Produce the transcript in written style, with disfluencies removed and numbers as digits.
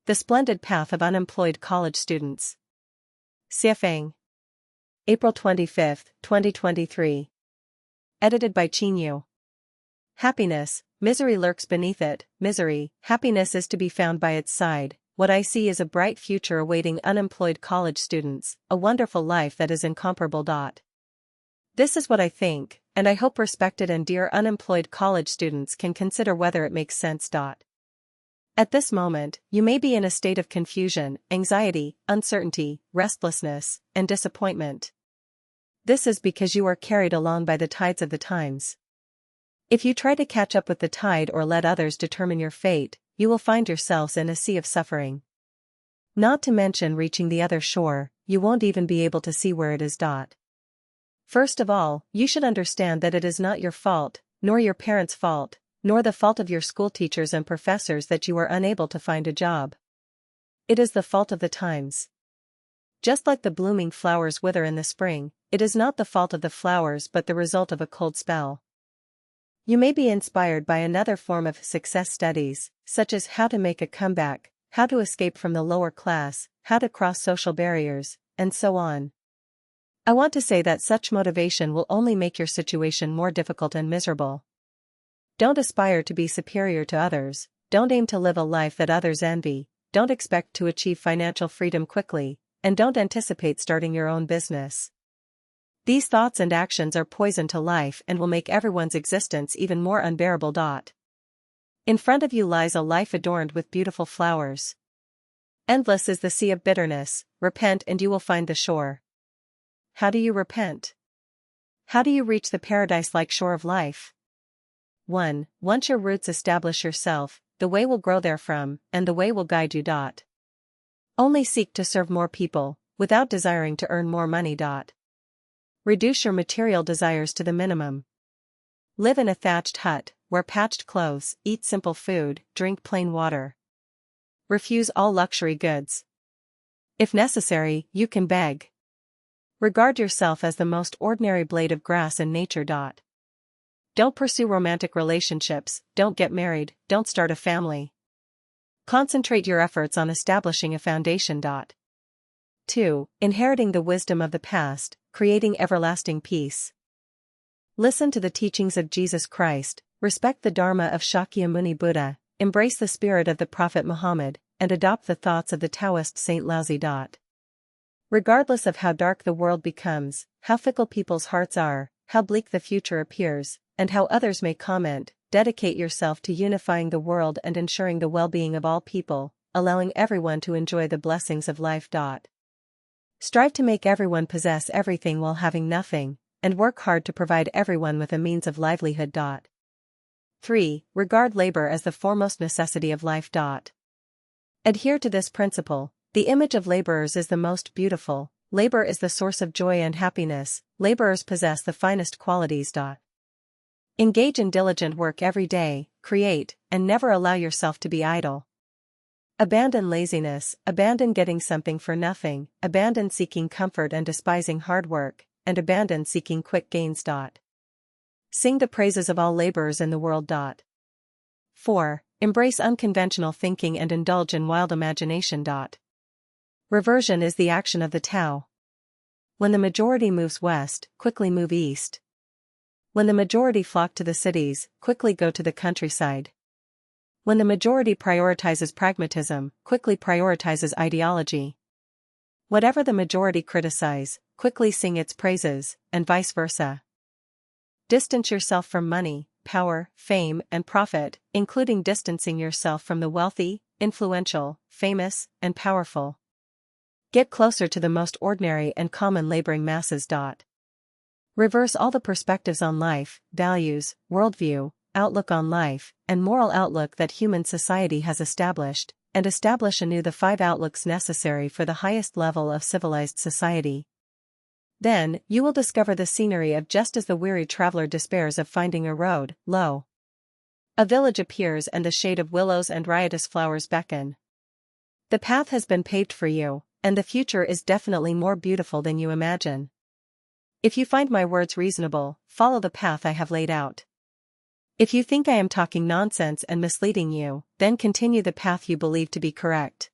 The Splendid Path of Unemployed College Students. Siafang. April 25, 2023. Edited by Chinyu. Happiness, misery lurks beneath it, misery, happiness is to be found by its side. What I see is a bright future awaiting unemployed college students, a wonderful life that is incomparable. This is what I think, and I hope respected and dear unemployed college students can consider whether it makes sense. At this moment, you may be in a state of confusion, anxiety, uncertainty, restlessness, and disappointment. This is because you are carried along by the tides of the times. If you try to catch up with the tide or let others determine your fate, you will find yourselves in a sea of suffering. Not to mention reaching the other shore, you won't even be able to see where it is. First of all, you should understand that it is not your fault, nor your parents' fault, nor the fault of your school teachers and professors that you are unable to find a job. It is the fault of the times. Just like the blooming flowers wither in the spring, it is not the fault of the flowers but the result of a cold spell. You may be inspired by another form of success studies, such as how to make a comeback, how to escape from the lower class, how to cross social barriers, and so on. I want to say that such motivation will only make your situation more difficult and miserable. Don't aspire to be superior to others, don't aim to live a life that others envy, don't expect to achieve financial freedom quickly, and don't anticipate starting your own business. These thoughts and actions are poison to life and will make everyone's existence even more unbearable. In front of you lies a life adorned with beautiful flowers. Endless is the sea of bitterness, repent and you will find the shore. How do you repent? How do you reach the paradise-like shore of life? 1. Once your roots establish yourself, the way will grow therefrom, and the way will guide you. Only seek to serve more people, without desiring to earn more money. Reduce your material desires to the minimum. Live in a thatched hut, wear patched clothes, eat simple food, drink plain water. Refuse all luxury goods. If necessary, you can beg. Regard yourself as the most ordinary blade of grass in nature. Don't pursue romantic relationships, don't get married, don't start a family. Concentrate your efforts on establishing a foundation. 2. Inheriting the wisdom of the past, creating everlasting peace. Listen to the teachings of Jesus Christ, respect the Dharma of Shakyamuni Buddha, embrace the spirit of the Prophet Muhammad, and adopt the thoughts of the Taoist Saint Laozi. Regardless of how dark the world becomes, how fickle people's hearts are, how bleak the future appears, and how others may comment, dedicate yourself to unifying the world and ensuring the well-being of all people, allowing everyone to enjoy the blessings of life. Strive to make everyone possess everything while having nothing, and work hard to provide everyone with a means of livelihood. 3. Regard labor as the foremost necessity of life. Adhere to this principle. The image of laborers is the most beautiful, labor is the source of joy and happiness, laborers possess the finest qualities. Engage in diligent work every day, create, and never allow yourself to be idle. Abandon laziness, abandon getting something for nothing, abandon seeking comfort and despising hard work, and abandon seeking quick gains. Sing the praises of all laborers in the world. 4. Embrace unconventional thinking and indulge in wild imagination. Reversion is the action of the Tao. When the majority moves west, quickly move east. When the majority flock to the cities, quickly go to the countryside. When the majority prioritizes pragmatism, quickly prioritizes ideology. Whatever the majority criticize, quickly sing its praises, and vice versa. Distance yourself from money, power, fame, and profit, including distancing yourself from the wealthy, influential, famous, and powerful. Get closer to the most ordinary and common laboring masses. Reverse all the perspectives on life, values, worldview, outlook on life, and moral outlook that human society has established, and establish anew the 5 outlooks necessary for the highest level of civilized society. Then, you will discover the scenery of just as the weary traveler despairs of finding a road, lo! A village appears and the shade of willows and riotous flowers beckon. The path has been paved for you, and the future is definitely more beautiful than you imagine. If you find my words reasonable, follow the path I have laid out. If you think I am talking nonsense and misleading you, then continue the path you believe to be correct.